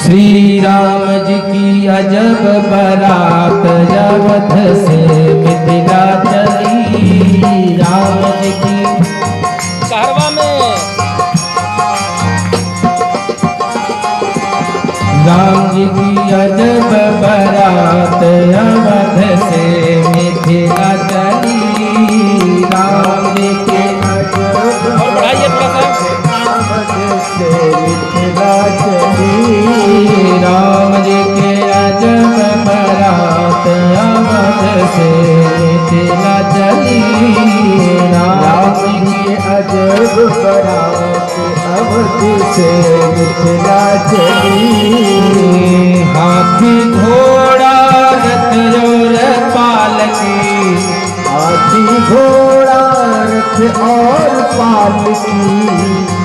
श्री राम जी की अजब बारात अवध से मिथिला चली। राम जी की कहरवा में राम जी की अजब बारात अवध से मिथिला चली। राम जी के और बढ़ाइए मिथिला चली। राम जी के अजब बारात अवध से मिथिला चली। राम जी के अजब बारात अवध से मिथिला चली। हाथी घोड़ा रथ और पालकी, हाथी घोड़ा रथ और पालकी,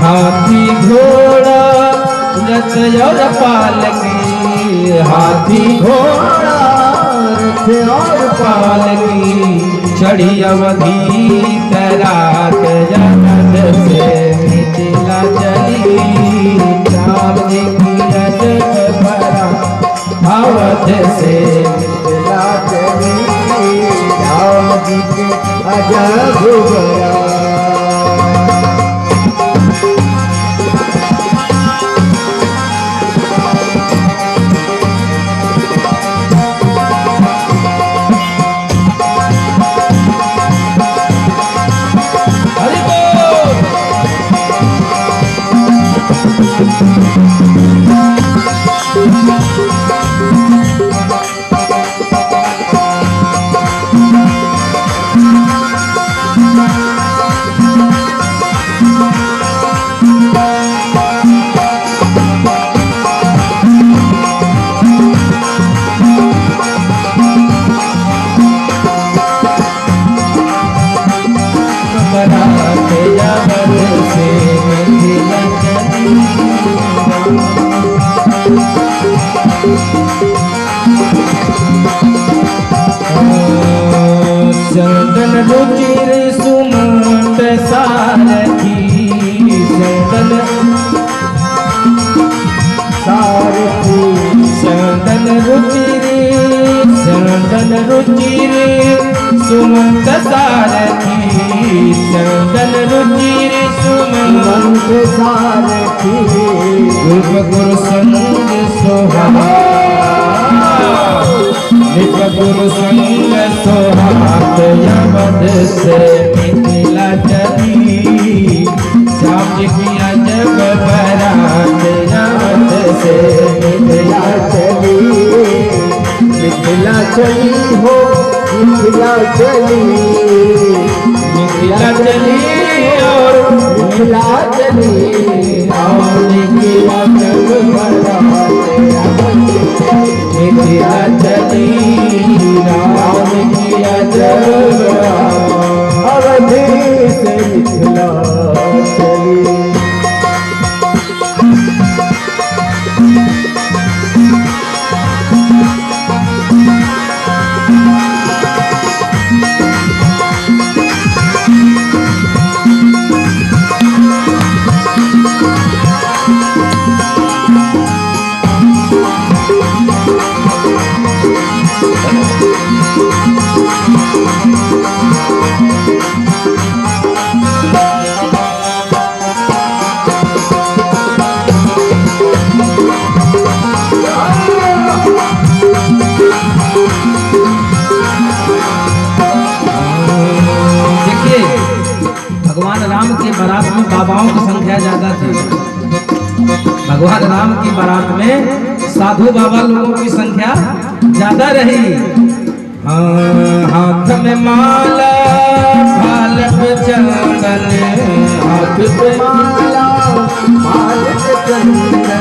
हाथी घोड़ा रथ और पालकी, हाथी घोड़ा रथ और पालकी, चढ़ी अवधि तरात जगत से मिथिला चली। राम जी की अजब बारात अवध से मिथिला चली। राम जी की अजब बारात। चंदन रुचिर सुमंत सारथी, चंदन सारथी, चंदन रुचिर, चंदन रुचिर सुमंत सारथी, चंदन रुचिर सुमंत सारथी, रूप गुरु संग सोहा, निज गुरु संग सोहात अवध से मिथिला चली। श्याम जी की अजब बारात अवध से मिथिला चली। मिथिला चली हो मिथिला चली, मिथिला चली और मिथिला चली। राम जी की अजब बारात मिथिला चली। राम की अजब अवध से मिथिला चली। भगवान राम के बारात में बाबाओं की संख्या ज्यादा थी। भगवान राम की बारात में साधु बाबा लोगों की संख्या ज्यादा रही। हाथ में माला भाल पे चंदन, हाथ पे माला भाल पे चंदन,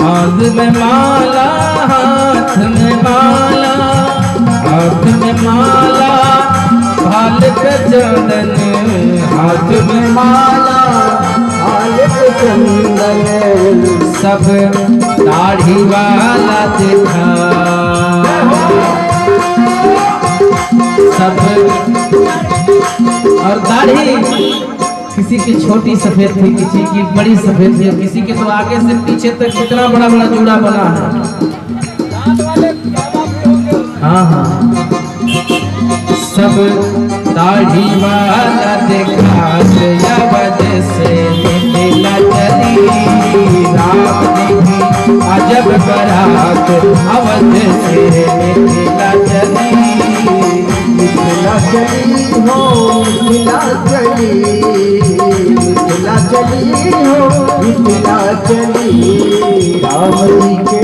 हाथ में माला, हाथ में माला, हाथ में माला भाल पे चंदन, हाथ में माला भाल पे चंदन, सब दाढ़ी वाला देखा, सब और दाढ़ी किसी की छोटी सफेद थी, किसी की बड़ी सफेद थी, किसी के तो आगे से पीछे तक कितना बड़ा बड़ा जोड़ा बना है। हाँ हाँ, सब दाढ़ी वाला देखा वजह से मिथिला चली राम जी अजब बारात अवध से मिथिला चली। मिथिला चली हो मिथिला चली, मिथिला चली हो मिथिला चली। राम जी के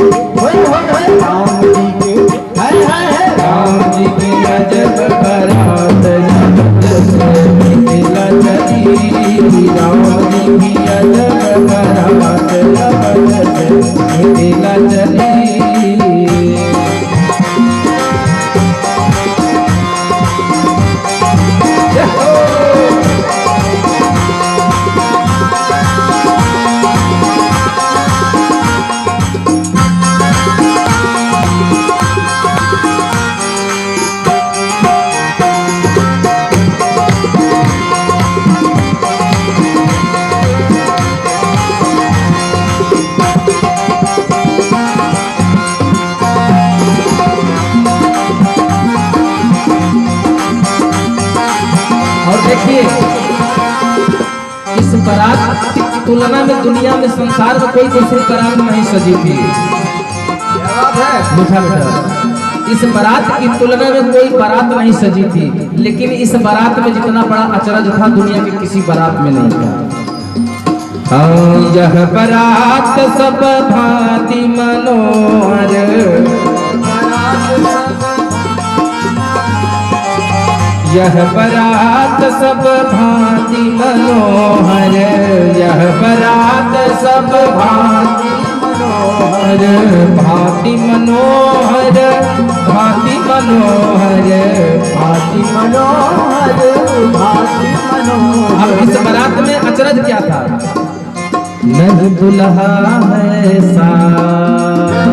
राम जी के राम जी की अजब बारात मिथिला चली। राम जी की अजब बारात मिथिला चली। देखिए इस बारात की तुलना में दुनिया में संसार में कोई दूसरी बारात नहीं सजी थी। मीठा मीठा, इस बारात की तुलना में कोई बारात नहीं सजी थी, लेकिन इस बारात में जितना बड़ा अचरज था दुनिया के किसी बारात में नहीं था। यह बारात सब भांति मनोहर, यह बारात सब भांति मनोहर, यह बारात सब भांति मनोहर, भांति मनोहर, भांति मनोहर, भांति मनोहर, भांति मनोहर। अब इस बारात में अचरज क्या था? नहीं दुल्हा है साथ,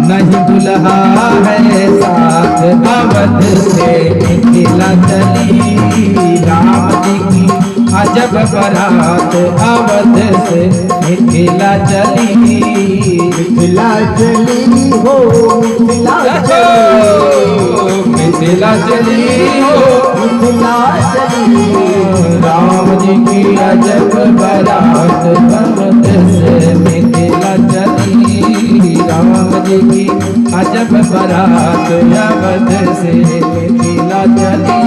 नहीं दुल्हा है साथ अवध से मिथिला चली। राम जी की अजब बारात अवध से मिथिला चली। मिथिला चली हो मिथिला चली, मिथिला चली हो मिथिला चली। राम जी की अजब बारात अवध से मिथिला चली। राम जी की अजब बारात अवध से मिथिला चली।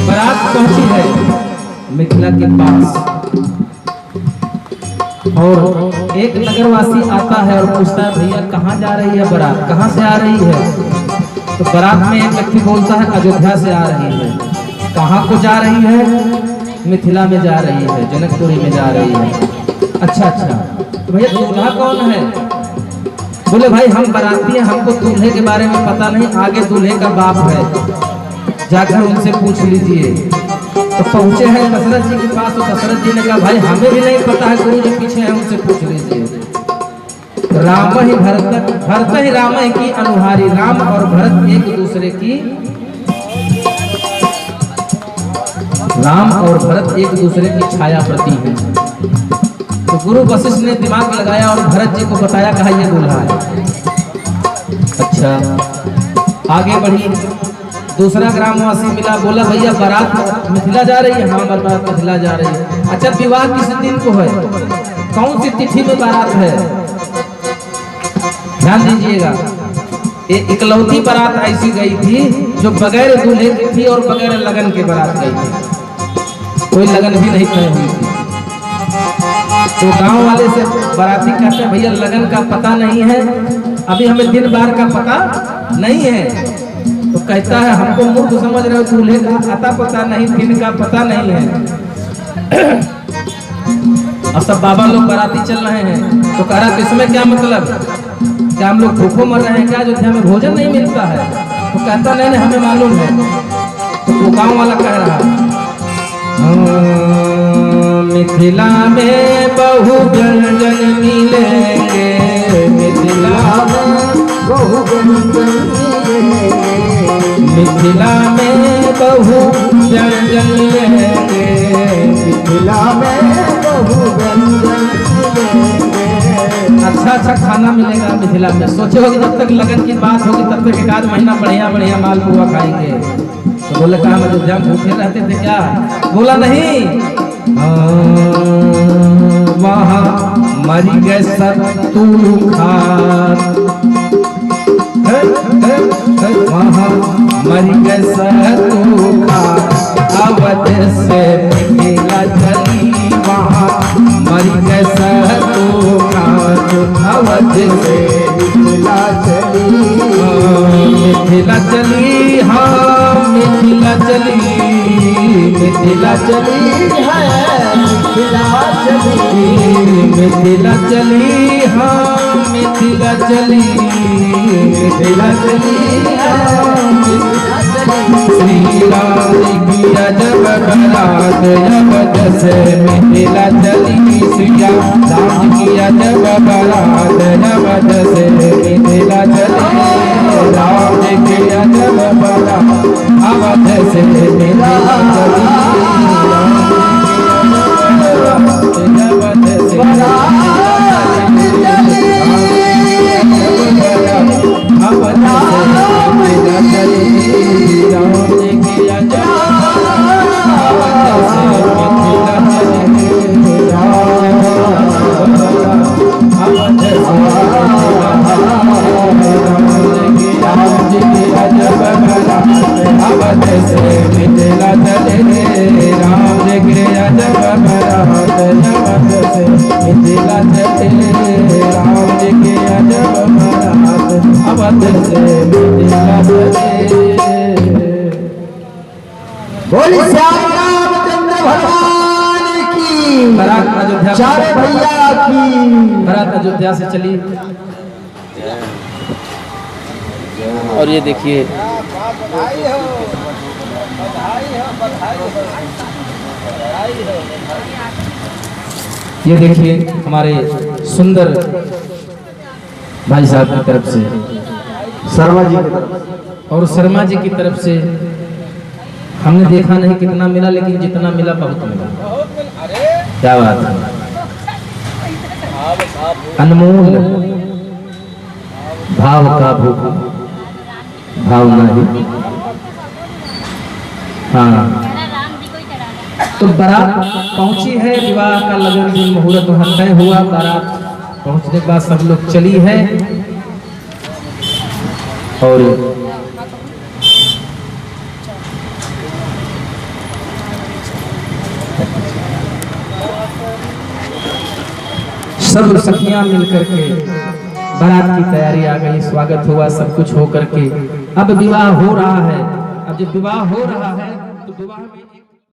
बारात पहुंची है मिथिला के पास और एक नगरवासी आता है और पूछता है भैया कहाँ जा रही है बारात, कहाँ से आ रही है? तो बारात में एक व्यक्ति बोलता है अयोध्या से आ रही है। कहाँ को जा रही है? मिथिला में जा रही है, जनकपुरी में जा रही है। अच्छा अच्छा, तो भैया दूल्हा कौन है? बोले भाई हम बाराती हैं, हमको दूल्हे के बारे में पता नहीं, आगे दूल्हे का बाप है, जाकर उनसे पूछ लीजिए। तो पहुंचे हैं दशरथ जी के पास, तो दशरथ जी ने कहा भाई हमें भी नहीं पता है, गुरु जी पीछे है, उनसे पूछ लीजिए। राम ही भरत, भरत ही राम की अनुहारी, राम और भरत एक दूसरे की, राम और भरत एक दूसरे की छाया प्रति है। तो गुरु वशिष्ठ ने दिमाग लगाया और भरत जी को बताया, कहा ये दूल्हा है। अच्छा आगे बढ़ी, दूसरा ग्रामवासी मिला, बोला भैया बारात मिथिला जा रही है? हाँ बारात मिथिला जा रही है। अच्छा विवाह किस दिन को है? कौन सी तिथि में बारात है? ध्यान दीजिएगा, ये इकलौती बारात ऐसी गई थी जो बगैर दूल्हे की थी और बगैर लगन के बारात गई थी, कोई लगन भी नहीं तय हुई थी। तो गांव वाले से बाराती कहते हैं भैया लगन का पता नहीं है, अभी हमें दिन बार का पता नहीं है। तो कहता है हमको मूर्ख समझ रहे हो, दूल्हे का आता पता नहीं, दिन का पता नहीं है। अब सब बाबा लोग बाराती चल रहे हैं तो कह रहा इसमें क्या मतलब, क्या हम लोग भूखों मर रहे हैं क्या, अयोध्या में भोजन नहीं मिलता है? तो कहता नहीं नहीं हमें मालूम है। तो वो गांव वाला कह रहा मिथिला में बहु व्यंजन मिलेंगे, मिथिला में बहु व्यंजन मिलेंगे, मिथिला में बहु व्यंजन मिलेंगे, मिथिला में बहु व्यंजन मिलेंगे। अच्छा अच्छा खाना मिलेगा मिथिला में। सोचे होगी जब तक लगन की बात होगी तब तक एक आध महीना बढ़िया बढ़िया माल पुआ खाएंगे। तो बोले कहा हम अयोध्या में भूखे रहते थे क्या? बोला नहीं, वहाँ मरी गए सत्तू खान, वहाँ मरी गए सत्तू खान, अवध से मिथिला चली, वहाँ मरी गए सत्तू खान, अवध से मिथिला चली, मिथिला चली, हाँ मिथिला चली, मिथिला चली है मिथिला चली, मिथिला चली, हाँ मिथिला चली, मिथिला चली, हाँ मिथिला चली। श्री राम की अजब बारात अवध से मिथिला चली, श्री राम की अजब बारात अवध से मिथिला चली, राम की अजब बारात अवध से मिथिला चली, बोली श्याम रामचंद्र भगवान की, बारात अयोध्या चारे भैया की। बारात अयोध्या से चली और ये देखिए ये देखिए हमारे सुंदर भाई साहब की तरफ से, शर्मा जी की तरफ और शर्मा जी की तरफ से हमने देखा नहीं कितना मिला, लेकिन जितना मिला बहुत मिला। क्या बात है, अनमोल भाव का भूख भाव नहीं। हाँ तो बारात पहुंची है, विवाह का लगन दिन मुहूर्त वहां तय हुआ, बारात पहुंचने के बाद सब लोग चली है और सब सखियां मिलकर के बारात की तैयारी आ गई, स्वागत हुआ, सब कुछ हो करके अब विवाह हो रहा है। अब जब विवाह हो रहा है तो विवाह में